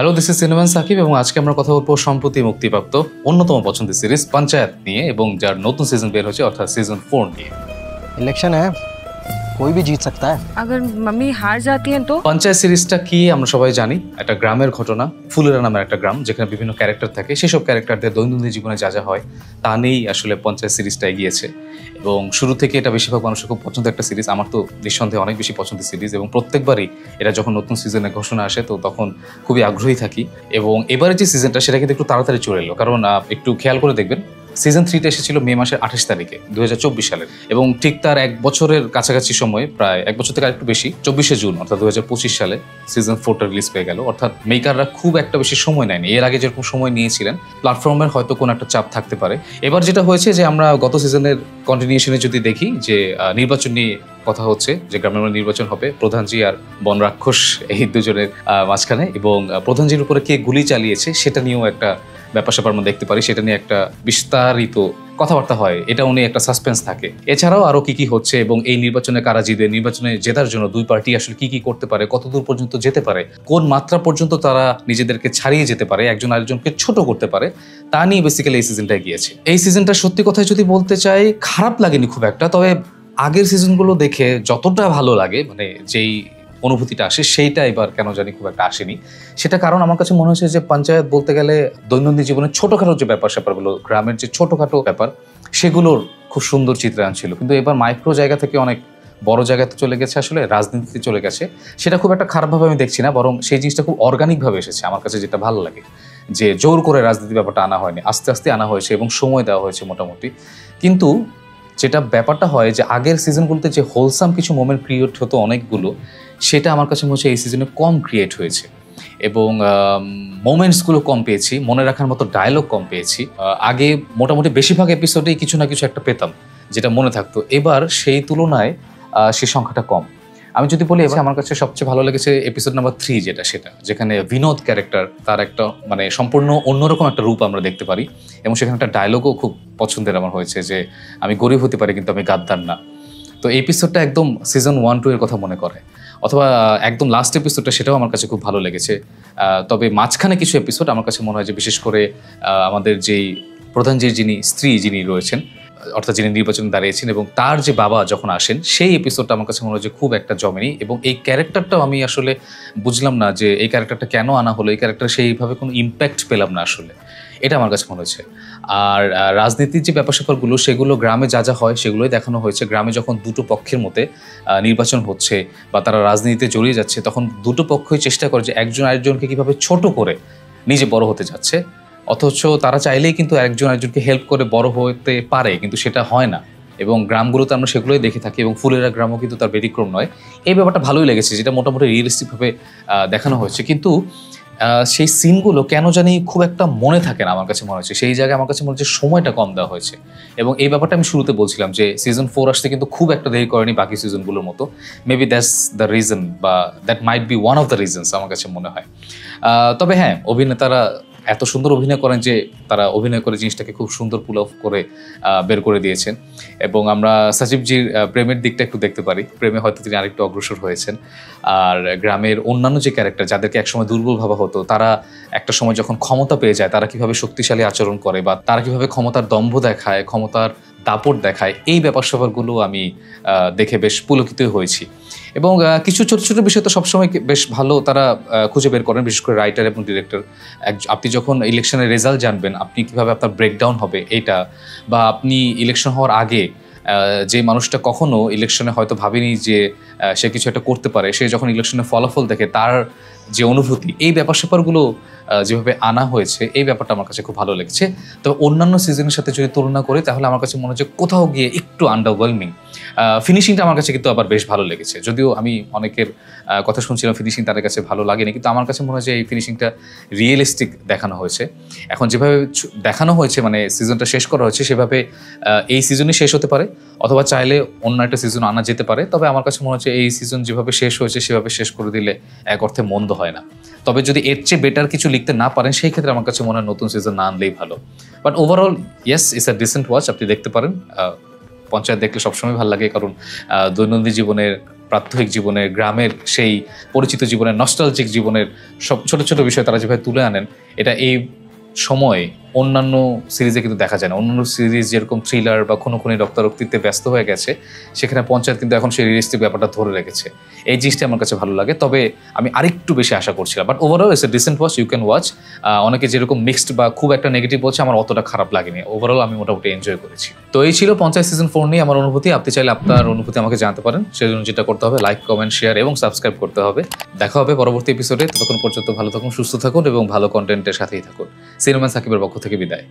Hello, this is cinnamon Shakib এবং আজকে আমরা কথা বলবো সম্প্রতি মুক্তিপ্রাপ্ত অন্যতম পছন্দের সিরিজ পঞ্চায়েত নিয়ে এবং যার নতুন সিজন বের হচ্ছে অর্থাৎ সিজন 4 নিয়ে। इलेक्शन है, कोई भी जीत सकता है। अगर मम्मी हार जाती हैं तो? পঞ্চায়েত সিরিজটা কি আমরা সবাই জানি, একটা গ্রামের ঘটনা। ফুলেরা নামের একটা গ্রাম যেখানে বিভিন্ন ক্যারেক্টার থাকে, সেসব ক্যারেক্টারদের দৈনন্দিন জীবনে যা যা হয় তা নিয়েই আসলে পঞ্চায়েত সিরিজটা এগিয়েছে এবং শুরু থেকে এটা বেশিরভাগ মানুষের খুব পছন্দের একটা সিরিজ। আমার তো নিঃসন্দেহে অনেক বেশি পছন্দের সিরিজ এবং প্রত্যেকবারই এটা যখন নতুন সিজনের ঘোষণা আসে তো তখন খুবই আগ্রহী থাকি। এবং এবারে যে সিজনটা সেটা কিন্তু একটু তাড়াতাড়ি চলে এলো, কারণ একটু খেয়াল করে দেখবেন সিজন 3টা এসেছিল মে মাসের 28 তারিখে 2024 সালের এবং ঠিক তার এক বছরের কাছাকাছি সময়ে, প্রায় এক বছর থেকে আরেকটু বেশি, 24শে জুন অর্থাৎ 2025 সালে সিজন 4টা রিলিজ পেয়ে গেল। অর্থাৎ মেকাররা খুব একটা বেশি সময় নেয়নি, এর আগে যেরকম সময় নিয়েছিলেন প্ল্যাটফর্মের হয়তো কোনো একটা চাপ থাকতে পারে। এবার যেটা হয়েছে যে আমরা গত সিজনের কন্টিনিউশনে যদি দেখি যে নির্বাচন নিয়ে কথা হচ্ছে, যে গ্রামের নির্বাচন হবে প্রধানজি আর বন রাক্ষস এই দুজনের মাঝখানে, এবং প্রধানজির উপরে কে গুলি চালিয়েছে সেটা নিয়েও একটা ব্যাপার স্যাপার আমরা দেখতে পারি, সেটা নিয়ে একটা বিস্তারিত কথাবার্তা হয়, এটাও নিয়ে একটা সাসপেন্স থাকে। এছাড়াও আরো কি কি হচ্ছে এবং এই নির্বাচনে কারা জিতবে, নির্বাচনে জেতার জন্য দুই পার্টি আসলে কি কি করতে পারে, কতদূর পর্যন্ত যেতে পারে, কোন মাত্রা পর্যন্ত তারা নিজেদেরকে ছাড়িয়ে যেতে পারে, একজন আরেকজনকে ছোট করতে পারে, তা নিয়ে বেসিক্যালি এই সিজনটা গিয়েছে। এই সিজনটা সত্যি কথায় যদি বলতে চাই খারাপ লাগেনি খুব একটা, তবে আগের সিজনগুলো দেখে যতটা ভালো লাগে, মানে যেই অনুভূতিটা আসে সেইটা এবার কেন জানি খুব একটা আসেনি। সেটা কারণ আমার কাছে মনে হচ্ছে যে পঞ্চায়েত বলতে গেলে দৈনন্দিন জীবনের ছোটোখাটো যে ব্যাপার স্যাপারগুলো, গ্রামের যে ছোটোখাটো ব্যাপার, সেগুলোর খুব সুন্দর চিত্রায়ন ছিল। কিন্তু এবার মাইক্রো জায়গা থেকে অনেক বড় জায়গাতে চলে গেছে, আসলে রাজনীতিতে চলে গেছে। সেটা খুব একটা খারাপভাবে আমি দেখছি না, বরং সেই জিনিসটা খুব অর্গানিকভাবে এসেছে আমার কাছে, যেটা ভালো লাগে যে জোর করে রাজনীতি ব্যাপারটা আনা হয়নি, আস্তে আস্তে আনা হয়েছে এবং সময় দেওয়া হয়েছে মোটামুটি। কিন্তু যেটা ব্যাপারটা হয় যে আগের সিজনগুলোতে যে হোলসাম কিছু মোমেন্ট ক্রিয়েট হতো অনেকগুলো, সেটা আমার কাছে মনে হচ্ছে এই সিজনে কম ক্রিয়েট হয়েছে এবং মোমেন্টসগুলো কম পেয়েছি, মনে রাখার মতো ডায়লগ কম পেয়েছি। আগে মোটামুটি বেশিরভাগ এপিসোডেই কিছু না কিছু একটা পেতাম যেটা মনে থাকতো, এবার সেই তুলনায় সেই সংখ্যাটা কম। আমি যদি বলি এবার আমার কাছে সবচেয়ে ভালো লেগেছে এপিসোড নাম্বার 3, সেটা যেখানে বিনোদ ক্যারেক্টার, তার একটা মানে সম্পূর্ণ অন্যরকম একটা রূপ আমরা দেখতে পারি এবং সেখানে একটা ডায়লগও খুব পছন্দের আমার হয়েছে যে আমি গরিব হতে পারি কিন্তু আমি গাদ্দার না। তো এই এপিসোডটা একদম সিজন 1-2 এর কথা মনে করে, অথবা একদম লাস্ট এপিসোডটা, সেটাও আমার কাছে খুব ভালো লেগেছে। তবে মাঝখানে কিছু এপিসোড আমার কাছে মনে হয় যে বিশেষ করে আমাদের যেই প্রধানজির যিনি স্ত্রী যিনি রয়েছেন, অর্থাৎ যিনি নির্বাচনে দাঁড়িয়েছেন এবং তার যে বাবা যখন আসেন, সেই এপিসোডটা আমার কাছে মনে হয় যে খুব একটা জমেনি এবং এই ক্যারেক্টারটাও আমি আসলে বুঝলাম না যে এই ক্যারেক্টারটা কেন আনা হলো, এই ক্যারেক্টার সেইভাবে কোনো ইম্প্যাক্ট পেলাম না আসলে, এটা আমার কাছে মনে হচ্ছে। আর রাজনীতির যে ব্যাপার স্যাপারগুলো, সেগুলো গ্রামে যা যা হয় সেগুলোই দেখানো হয়েছে। গ্রামে যখন দুটো পক্ষের মধ্যে নির্বাচন হচ্ছে বা তারা রাজনীতিতে জড়িয়ে যাচ্ছে, তখন দুটো পক্ষই চেষ্টা করে যে একজন আরেকজনকে কীভাবে ছোট করে নিজে বড় হতে যাচ্ছে, অথচ তারা চাইলেই কিন্তু একজন আরেকজনকে হেল্প করে বড় হতে পারে, কিন্তু সেটা হয় না। এবং গ্রামগুলোতে আমরা সেগুলোই দেখে থাকি এবং ফুলেরা গ্রামও কিন্তু তার ব্যতিক্রম নয়। এই ব্যাপারটা ভালোই লেগেছে, যেটা মোটামুটি রিয়েলিস্টিকভাবে দেখানো হয়েছে। কিন্তু সেই সিনগুলো কেন জানি খুব একটা মনে থাকে না আমার কাছে মনে হচ্ছে, সেই জায়গায় আমার কাছে মনে হচ্ছে সময়টা কম দেওয়া হয়েছে। এবং এই ব্যাপারটা আমি শুরুতে বলছিলাম যে সিজন 4 আসতে কিন্তু খুব একটা দেরি করেনি বাকি সিজনগুলোর মতো। মেবি দ্যাটস দ্য রিজন, বা that might be one of the reasons আমার কাছে মনে হয়। তবে হ্যাঁ, অভিনেতারা এত সুন্দর অভিনয় করেন যে তারা অভিনয় করে জিনিসটাকে খুব সুন্দর পুল অফ করে বের করে দিয়েছেন। এবং আমরা সাজিবজির প্রেমের দিকটা একটু দেখতে পারি, প্রেমে হয়তো তিনি আরেকটু অগ্রসর হয়েছেন। আর গ্রামের অন্যান্য যে ক্যারেক্টার, যাদেরকে একসময় দুর্বল ভাবা হতো, তারা একটা সময় যখন ক্ষমতা পেয়ে যায় তারা কিভাবে শক্তিশালী আচরণ করে বা তারা কিভাবে ক্ষমতার দম্ভ দেখায়, ক্ষমতার দাপট দেখায়, এই ব্যাপার স্যাপারগুলো আমি দেখে বেশ পুলকিত হয়েছি। এবং কিছু ছোট ছোট বিষয় তো সবসময় বেশ ভালো তারা খুঁজে বের করেন, বিশেষ করে রাইটার এবং ডিরেক্টর। আপনি যখন ইলেকশনের রেজাল্ট জানবেন, আপনি কিভাবে আপনার ব্রেকডাউন হবে এইটা, বা আপনি ইলেকশন হওয়ার আগে যে মানুষটা কখনো ইলেকশনে হয়তো ভাবেনি যে সে কিছু একটা করতে পারে, সে যখন ইলেকশনের ফলাফল দেখে তার যে অনুভূতি, এই ব্যাপার স্যাপারগুলো যেভাবে আনা হয়েছে, এই ব্যাপারটা আমার কাছে খুব ভালো লেগেছে। তবে অন্যান্য সিজনের সাথে যদি তুলনা করি তাহলে আমার কাছে মনে হচ্ছে কোথাও গিয়ে একটু আন্ডারওয়েলমিং। ফিনিশিংটা আমার কাছে কিন্তু আবার বেশ ভালো লেগেছে, যদিও আমি অনেকের কথা শুনছিলাম ফিনিশিং তাদের কাছে ভালো লাগেনি, কিন্তু আমার কাছে মনে হয় যে এই ফিনিশিংটা রিয়েলিস্টিক দেখানো হয়েছে। এখন যেভাবে দেখানো হয়েছে, মানে সিজনটা শেষ করা হয়েছে, সেভাবে এই সিজনই শেষ হতে পারে, অথবা চাইলে অন্য একটা সিজন আনা যেতে পারে। তবে আমার কাছে মনে হচ্ছে এই সিজন যেভাবে শেষ হয়েছে সেভাবে শেষ করে দিলে এক অর্থে মন্দ হয় না। তবে যদি এর চেয়ে বেটার কিছু লিখতে না পারেন, সেই ক্ষেত্রে আমার কাছে মনে হয় নতুন সিজন না আনলেই ভালো। But overall yes, it's a decent watch, আপনি দেখতে পারেন। পঞ্চায়েত দেখলে সবসময় ভালো লাগে, কারণ দৈনন্দিন জীবনের প্রাত্যহিক জীবনের, গ্রামের সেই পরিচিত জীবনের, নস্টালজিক জীবনের সব ছোট ছোট বিষয় তারা যেভাবে তুলে আনেন, এটা এই সময় অন্যান্য সিরিজে কিন্তু দেখা যায় না। অন্যান্য সিরিজ যেরকম থ্রিলার বা খুনোখুনি রক্তারক্তিতে ব্যস্ত হয়ে গেছে, সেখানে পঞ্চায়েত কিন্তু এখন সেই রিয়েলিস্টিক ব্যাপারটা ধরে রেখেছে। এই জিনিসটা আমার কাছে ভালো লাগে, তবে আমি আরেকটু বেশি আশা করছিলাম। But overall it's a decent watch, you can watch. অনেকে যেরকম মিক্সড বা খুব একটা নেগেটিভ বলছে, আমার অতটা খারাপ লাগেনি। ওভারঅল আমি মোটামুটি এনজয় করেছি। তো এই ছিল পঞ্চায়েত সিজন 4 নিয়ে আমার অনুভূতি। আপনি চাইলে আপনার অনুভূতি আমাকে জানাতে পারেন। সেজন্য যেটা করতে হবে, লাইক, কমেন্ট, শেয়ার এবং সাবস্ক্রাইব করতে হবে। দেখা হবে পরবর্তী এপিসোডে। ততক্ষণ পর্যন্ত ভালো থাকুন, সুস্থ থাকুন এবং ভালো কন্টেন্টের সাথেই থাকুন। সিনেমা সাকিবের পক্ষ থেকে বিদায়।